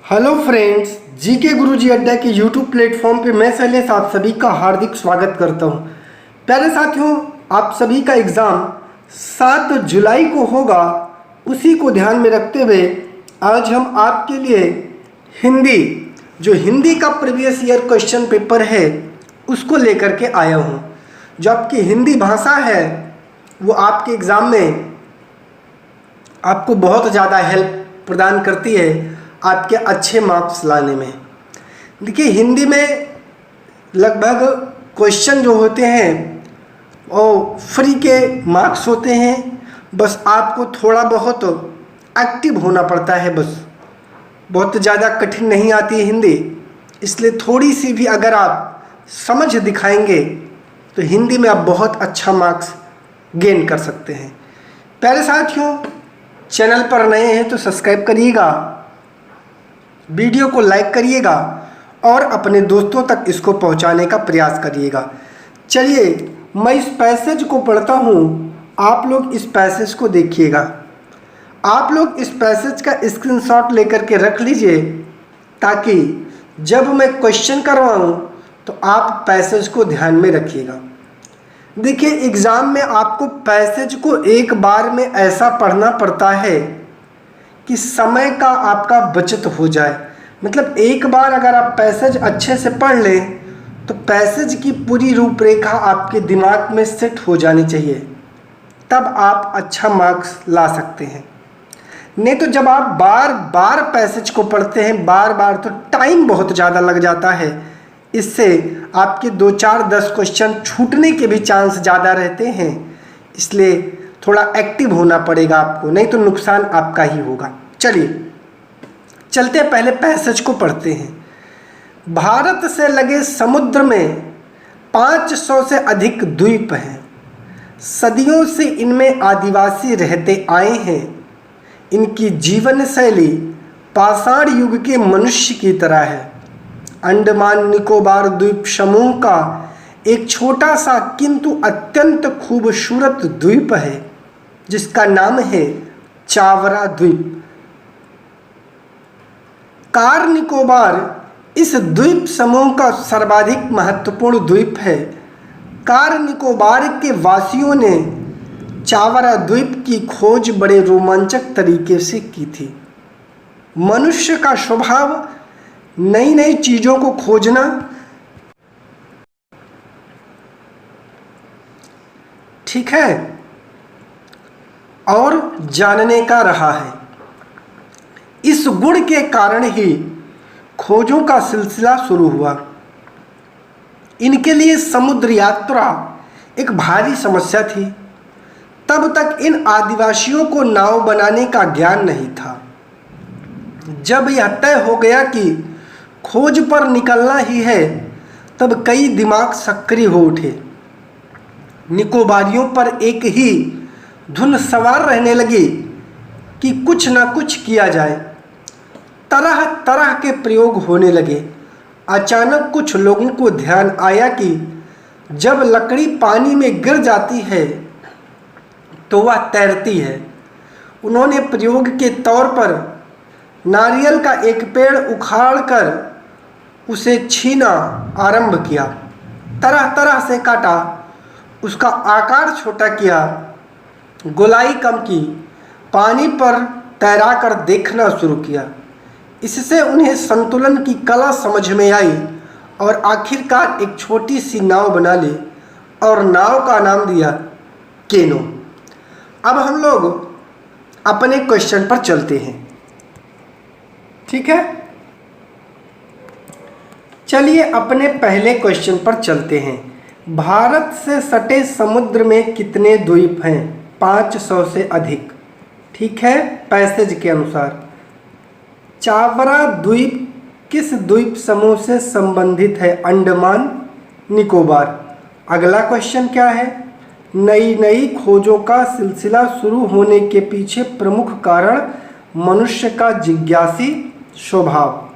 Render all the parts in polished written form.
Hello friends, GK गुरुजी अड्डा के YouTube platform पे मैं शैलेश आप सभी का हार्दिक स्वागत करता हूं। प्यारे साथियों, आप सभी का एग्ज़ाम 7 जुलाई को होगा। उसी को ध्यान में रखते हुए आज हम आपके लिए हिंदी का प्रीवियस ईयर क्वेश्चन पेपर है उसको लेकर के आया हूं। जो आपकी हिंदी भाषा है वो आपके एग्ज़ाम में आपको बहुत ज़्यादा हेल्प प्रदान करती है आपके अच्छे मार्क्स लाने में। देखिए, हिंदी में लगभग क्वेश्चन जो होते हैं वो फ्री के मार्क्स होते हैं। बस आपको थोड़ा बहुत एक्टिव होना पड़ता है। बस बहुत ज़्यादा कठिन नहीं आती है हिंदी, इसलिए थोड़ी सी भी अगर आप समझ दिखाएंगे तो हिंदी में आप बहुत अच्छा मार्क्स गेन कर सकते हैं। प्यारे साथियों, चैनल पर नए हैं तो सब्सक्राइब करिएगा, वीडियो को लाइक करिएगा और अपने दोस्तों तक इसको पहुंचाने का प्रयास करिएगा। चलिए, मैं इस पैसेज को पढ़ता हूं, आप लोग इस पैसेज को देखिएगा। आप लोग इस पैसेज का स्क्रीनशॉट लेकर के रख लीजिए ताकि जब मैं क्वेश्चन करवाऊं तो आप पैसेज को ध्यान में रखिएगा। देखिए, एग्ज़ाम में आपको पैसेज को एक बार में ऐसा पढ़ना पड़ता है कि समय का आपका बचत हो जाए। मतलब एक बार अगर आप पैसेज अच्छे से पढ़ लें तो पैसेज की पूरी रूपरेखा आपके दिमाग में सेट हो जानी चाहिए, तब आप अच्छा मार्क्स ला सकते हैं। नहीं तो जब आप बार बार पैसेज को पढ़ते हैं बार बार तो टाइम बहुत ज़्यादा लग जाता है। इससे आपके 2, 4, 10 क्वेश्चन छूटने के भी चांस ज़्यादा रहते हैं। इसलिए थोड़ा एक्टिव होना पड़ेगा आपको, नहीं तो नुकसान आपका ही होगा। चलिए चलते हैं, पहले पैसेज को पढ़ते हैं। भारत से लगे समुद्र में 500 से अधिक द्वीप हैं। सदियों से इनमें आदिवासी रहते आए हैं। इनकी जीवन शैली पाषाण युग के मनुष्य की तरह है। अंडमान निकोबार द्वीप समूह का एक छोटा सा किंतु अत्यंत खूबसूरत द्वीप है जिसका नाम है चावरा द्वीप। कार निकोबार इस द्वीप समूह का सर्वाधिक महत्वपूर्ण द्वीप है। कार निकोबार के वासियों ने चावरा द्वीप की खोज बड़े रोमांचक तरीके से की थी। मनुष्य का स्वभाव नई नई चीज़ों को खोजना, ठीक है, और जानने का रहा है। इस गुण के कारण ही खोजों का सिलसिला शुरू हुआ। इनके लिए समुद्र यात्रा एक भारी समस्या थी। तब तक इन आदिवासियों को नाव बनाने का ज्ञान नहीं था। जब यह तय हो गया कि खोज पर निकलना ही है, तब कई दिमाग सक्रिय हो उठे। निकोबारियों पर एक ही धुन सवार रहने लगी कि कुछ ना कुछ किया जाए। तरह तरह के प्रयोग होने लगे। अचानक कुछ लोगों को ध्यान आया कि जब लकड़ी पानी में गिर जाती है तो वह तैरती है। उन्होंने प्रयोग के तौर पर नारियल का एक पेड़ उखाड़कर उसे छीना आरंभ किया। तरह तरह से काटा, उसका आकार छोटा किया, गोलाई कम की, पानी पर तैराकर देखना शुरू किया। इससे उन्हें संतुलन की कला समझ में आई और आखिरकार एक छोटी सी नाव बना ली और नाव का नाम दिया केनो। अब हम लोग अपने क्वेश्चन पर चलते हैं, ठीक है। चलिए अपने पहले क्वेश्चन पर चलते हैं। भारत से सटे समुद्र में कितने द्वीप हैं? 500 से अधिक, ठीक है। पैसेज के अनुसार चावरा द्वीप किस द्वीप समूह से संबंधित है? अंडमान निकोबार। अगला क्वेश्चन क्या है? नई नई खोजों का सिलसिला शुरू होने के पीछे प्रमुख कारण मनुष्य का जिज्ञासी स्वभाव।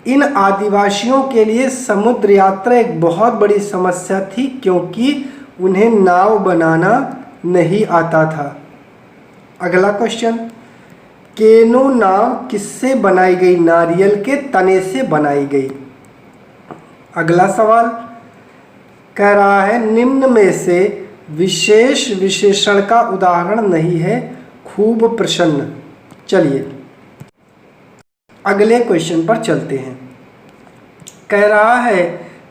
इन आदिवासियों के लिए समुद्र यात्रा एक बहुत बड़ी समस्या थी क्योंकि उन्हें नाव बनाना नहीं आता था। अगला क्वेश्चन, केनो नाव किससे बनाई गई? नारियल के तने से बनाई गई। अगला सवाल कह रहा है निम्न में से विशेष विशेषण का उदाहरण नहीं है खूब प्रसन्न। चलिए अगले क्वेश्चन पर चलते हैं। कह रहा है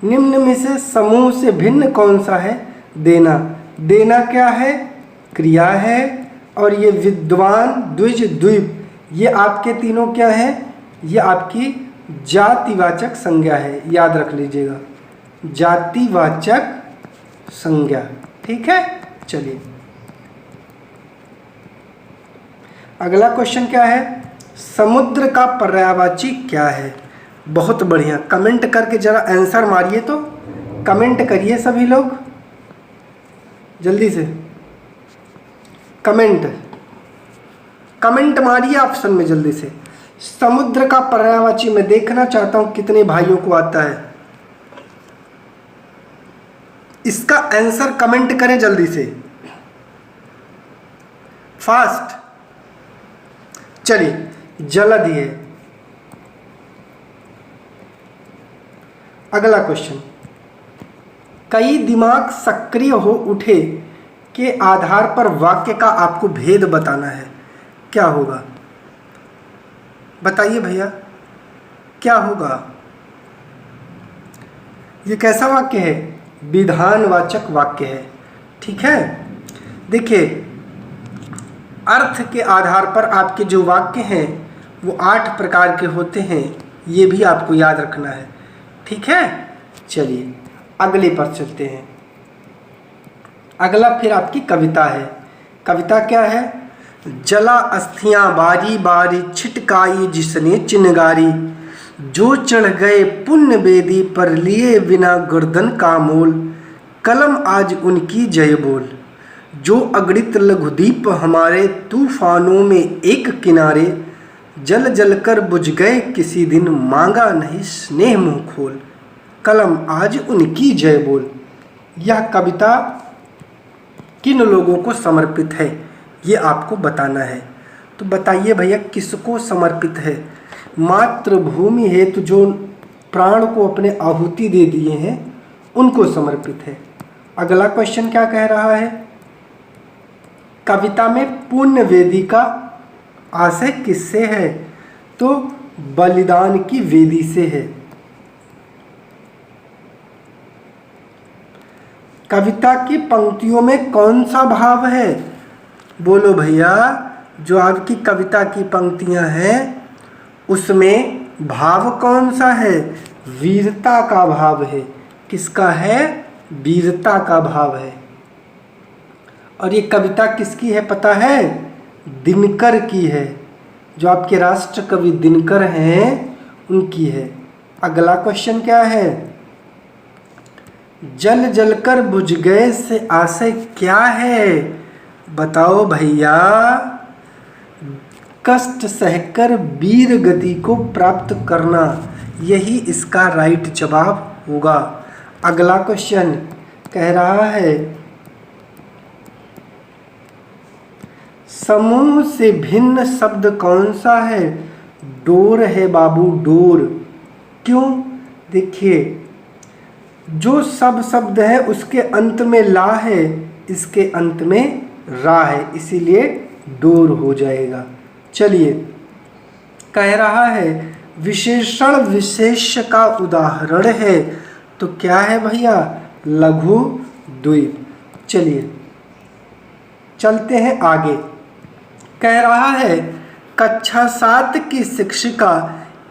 निम्न में से समूह से भिन्न कौन सा है? देना। देना क्या है? क्रिया है। और ये विद्वान, द्विज, द्वीप, ये आपके तीनों क्या है? ये आपकी जातिवाचक संज्ञा है, याद रख लीजिएगा, जातिवाचक संज्ञा। ठीक है, चलिए अगला क्वेश्चन क्या है? समुद्र का पर्यायवाची क्या है? बहुत बढ़िया, कमेंट करके जरा आंसर मारिए। तो कमेंट करिए सभी लोग जल्दी से, कमेंट मारिए ऑप्शन में जल्दी से। समुद्र का पर्यायवाची मैं देखना चाहता हूं कितने भाइयों को आता है। इसका आंसर कमेंट करें जल्दी से, फास्ट। चलिए जल्दी है। अगला क्वेश्चन, कई दिमाग सक्रिय हो उठे के आधार पर वाक्य का आपको भेद बताना है। क्या होगा? बताइए भैया, क्या होगा? ये कैसा वाक्य है? विधानवाचक वाक्य है। ठीक है, देखिए अर्थ के आधार पर आपके जो वाक्य हैं वो 8 प्रकार के होते हैं, ये भी आपको याद रखना है। ठीक है, चलिए अगले पर चलते हैं। अगला फिर आपकी कविता है। कविता क्या है? जला अस्थियां बारी बारी छिटकाई जिसने चिनगारी, जो चढ़ गए पुण्य वेदी पर लिए बिना गर्दन का मोल, कलम आज उनकी जय बोल, जो अगणित लघुदीप हमारे तूफानों में एक किनारे, जल जल कर बुझ गए किसी दिन मांगा नहीं स्नेह मुँह खोल, कलम आज उनकी जय बोल। यह कविता किन लोगों को समर्पित है ये आपको बताना है। तो बताइए भैया किसको समर्पित है? मातृभूमि हेतु जो प्राण को अपने आहुति दे दिए हैं उनको समर्पित है। अगला क्वेश्चन क्या कह रहा है? कविता में पुण्य वेदी का आशय किससे है? तो बलिदान की वेदी से है। कविता की पंक्तियों में कौन सा भाव है? बोलो भैया, जो आपकी कविता की पंक्तियां हैं उसमें भाव कौन सा है? वीरता का भाव है। किसका है? वीरता का भाव है। और ये कविता किसकी है पता है? दिनकर की है। जो आपके राष्ट्र कवि दिनकर हैं उनकी है। अगला क्वेश्चन क्या है? जल जलकर बुझ गए से आशय क्या है? बताओ भैया। कष्ट सहकर वीर गति को प्राप्त करना, यही इसका राइट जवाब होगा। अगला क्वेश्चन कह रहा है समूह से भिन्न शब्द कौन सा है? डोर है बाबू, डोर। क्यों? देखिए जो सब शब्द है उसके अंत में ला है, इसके अंत में रा है, इसीलिए डोर हो जाएगा। चलिए कह रहा है विशेषण विशेष्य का उदाहरण है, तो क्या है भैया? लघु द्वीप। चलिए चलते हैं आगे। कह रहा है कक्षा 7 की शिक्षिका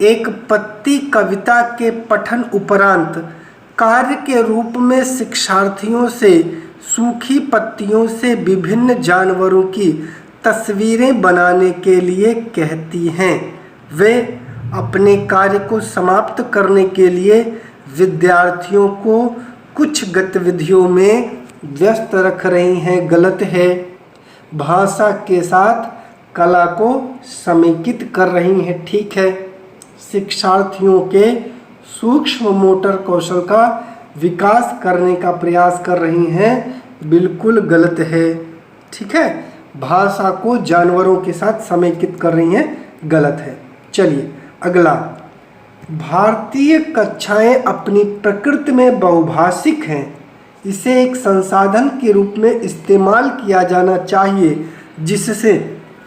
एक पत्ती कविता के पठन उपरांत कार्य के रूप में शिक्षार्थियों से सूखी पत्तियों से विभिन्न जानवरों की तस्वीरें बनाने के लिए कहती हैं। वे अपने कार्य को समाप्त करने के लिए विद्यार्थियों को कुछ गतिविधियों में व्यस्त रख रही हैं। गलत है। भाषा के साथ कला को समेकित कर रही हैं। ठीक है। शिक्षार्थियों के सूक्ष्म मोटर कौशल का विकास करने का प्रयास कर रही हैं। बिल्कुल गलत है। ठीक है। भाषा को जानवरों के साथ समेकित कर रही हैं, गलत है। चलिए अगला, भारतीय कक्षाएं अपनी प्रकृति में बहुभाषिक हैं, इसे एक संसाधन के रूप में इस्तेमाल किया जाना चाहिए, जिससे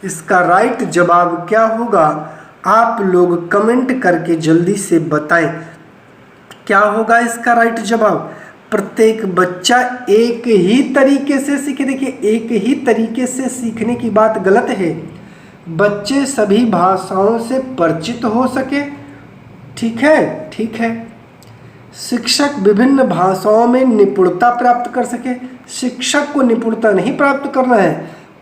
इसका राइट जवाब क्या होगा? आप लोग कमेंट करके जल्दी से बताएं क्या होगा इसका राइट जवाब। प्रत्येक बच्चा एक ही तरीके से सीखे। देखिए, एक ही तरीके से सीखने की बात गलत है। बच्चे सभी भाषाओं से परिचित हो सके, ठीक है, ठीक है। शिक्षक विभिन्न भाषाओं में निपुणता प्राप्त कर सके। शिक्षक को निपुणता नहीं प्राप्त करना है,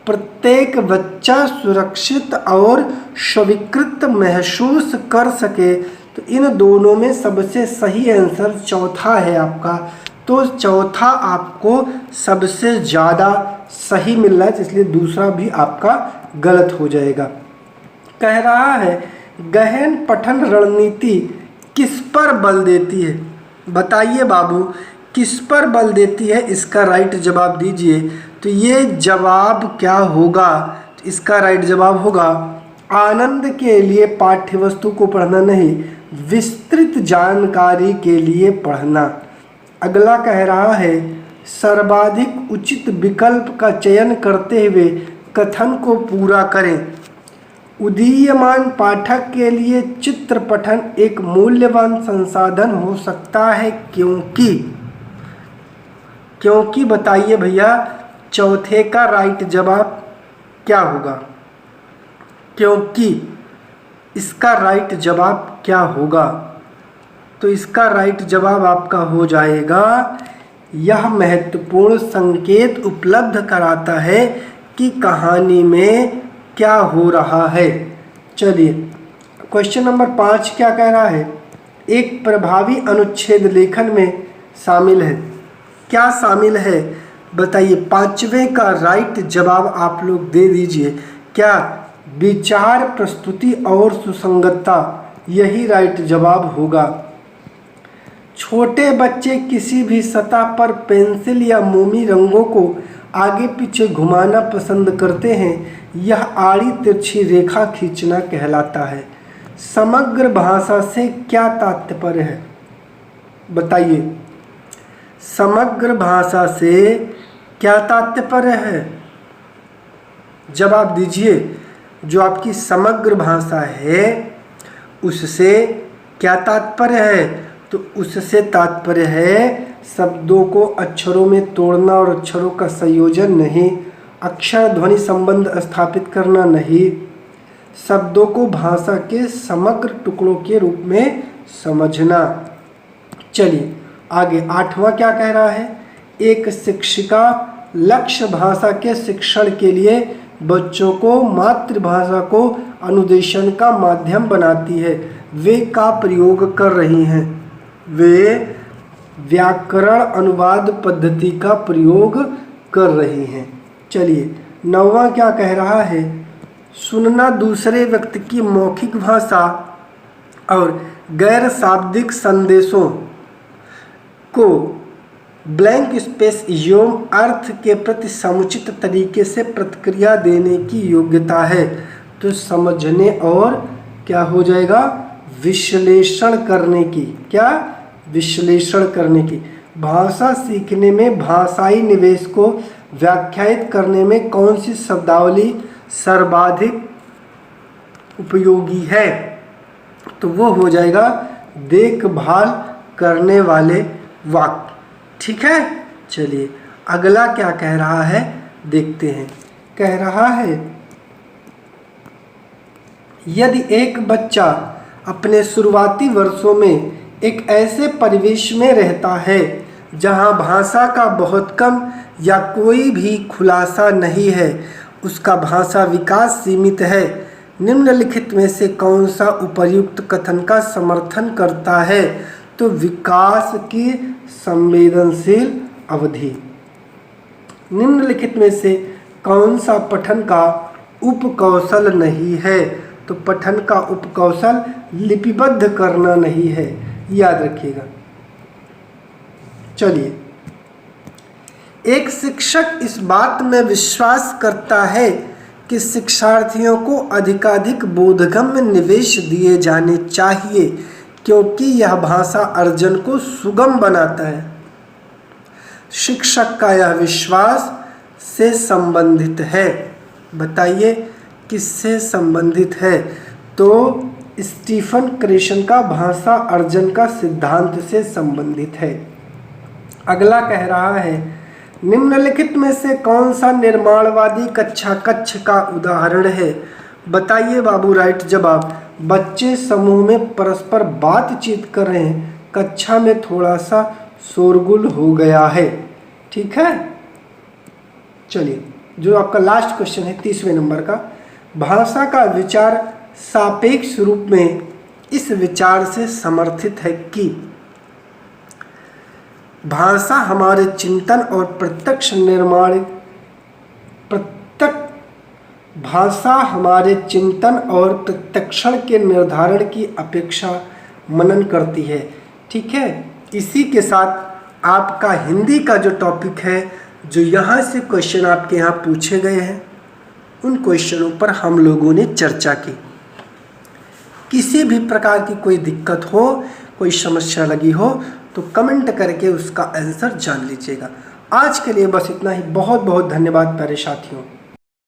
प्रत्येक बच्चा सुरक्षित और स्वीकृत महसूस कर सके। तो इन दोनों में सबसे सही आंसर चौथा है आपका। तो चौथा आपको सबसे ज़्यादा सही मिल रहा है, इसलिए दूसरा भी आपका गलत हो जाएगा। कह रहा है गहन पठन रणनीति किस पर बल देती है? बताइए बाबू, किस पर बल देती है? इसका राइट जवाब दीजिए। तो ये जवाब क्या होगा? तो इसका राइट जवाब होगा आनंद के लिए पाठ्यवस्तु को पढ़ना नहीं, विस्तृत जानकारी के लिए पढ़ना। अगला कह रहा है सर्वाधिक उचित विकल्प का चयन करते हुए कथन को पूरा करें। उदीयमान पाठक के लिए चित्र पठन एक मूल्यवान संसाधन हो सकता है, क्योंकि बताइए भैया, चौथे का राइट जवाब क्या होगा? क्योंकि इसका राइट जवाब क्या होगा? तो इसका राइट जवाब आपका हो जाएगा यह महत्वपूर्ण संकेत उपलब्ध कराता है कि कहानी में क्या हो रहा है। चलिए क्वेश्चन नंबर 5 क्या कह रहा है? एक प्रभावी अनुच्छेद लेखन में शामिल है। क्या शामिल है बताइए। 5वें का राइट जवाब आप लोग दे दीजिए। क्या? विचार, प्रस्तुति और सुसंगतता, यही राइट जवाब होगा। छोटे बच्चे किसी भी सतह पर पेंसिल या मोमी रंगों को आगे पीछे घुमाना पसंद करते हैं, यह आड़ी तिरछी रेखा खींचना कहलाता है। समग्र भाषा से क्या तात्पर्य है बताइए। समग्र भाषा से क्या तात्पर्य है? जवाब दीजिए। जो आपकी समग्र भाषा है उससे क्या तात्पर्य है? तो उससे तात्पर्य है शब्दों को अक्षरों में तोड़ना और अक्षरों का संयोजन नहीं, अक्षर ध्वनि संबंध स्थापित करना नहीं, शब्दों को भाषा के समग्र टुकड़ों के रूप में समझना। चलिए आगे 8वां क्या कह रहा है? एक शिक्षिका लक्ष्य भाषा के शिक्षण के लिए बच्चों को मातृभाषा को अनुदेशन का माध्यम बनाती है। वे का प्रयोग कर रही हैं। वे व्याकरण अनुवाद पद्धति का प्रयोग कर रही हैं। चलिए 9वां क्या कह रहा है? सुनना दूसरे व्यक्ति की मौखिक भाषा और गैर शाब्दिक संदेशों को ब्लैंक स्पेस एवं अर्थ के प्रति समुचित तरीके से प्रतिक्रिया देने की योग्यता है। तो समझने और क्या हो जाएगा? विश्लेषण करने की। क्या? विश्लेषण करने की। भाषा सीखने में भाषाई निवेश को व्याख्यायित करने में कौन सी शब्दावली सर्वाधिक उपयोगी है? तो वो हो जाएगा देखभाल करने वाले वाक्य। ठीक है। चलिए अगला क्या कह रहा है देखते हैं। कह रहा है यदि एक बच्चा अपने शुरुआती वर्षों में एक ऐसे परिवेश में रहता है जहां भाषा का बहुत कम या कोई भी खुलासा नहीं है, उसका भाषा विकास सीमित है, निम्नलिखित में से कौन सा उपर्युक्त कथन का समर्थन करता है? तो विकास की संवेदनशील अवधि। निम्नलिखित में से कौन सा पठन का उपकौशल नहीं है? तो पठन का उपकौशल लिपिबद्ध करना नहीं है, याद रखिएगा। चलिए एक शिक्षक इस बात में विश्वास करता है कि शिक्षार्थियों को अधिकाधिक बोधगम्य निवेश दिए जाने चाहिए क्योंकि यह भाषा अर्जन को सुगम बनाता है। शिक्षक का यह विश्वास से संबंधित है। बताइए किससे संबंधित है? तो स्टीफन क्रेशन का भाषा अर्जन का सिद्धांत से संबंधित है। अगला कह रहा है, निम्नलिखित में से कौन सा निर्माणवादी कक्षा कक्ष का उदाहरण है? बताइए बाबू, राइट जवाब। बच्चे समूह में परस्पर बातचीत कर रहे हैं, कक्षा में थोड़ा सा शोरगुल हो गया है। ठीक है, चलिए जो आपका लास्ट क्वेश्चन है 30वें नंबर का, भाषा का विचार सापेक्ष रूप में इस विचार से समर्थित है कि भाषा हमारे चिंतन और प्रत्यक्षण के निर्धारण की अपेक्षा मनन करती है। ठीक है, इसी के साथ आपका हिंदी का जो टॉपिक है, जो यहाँ से क्वेश्चन आपके यहाँ पूछे गए हैं, उन क्वेश्चनों पर हम लोगों ने चर्चा की। किसी भी प्रकार की कोई दिक्कत हो, कोई समस्या लगी हो तो कमेंट करके उसका आंसर जान लीजिएगा। आज के लिए बस इतना ही। बहुत बहुत धन्यवाद प्यारे साथियों।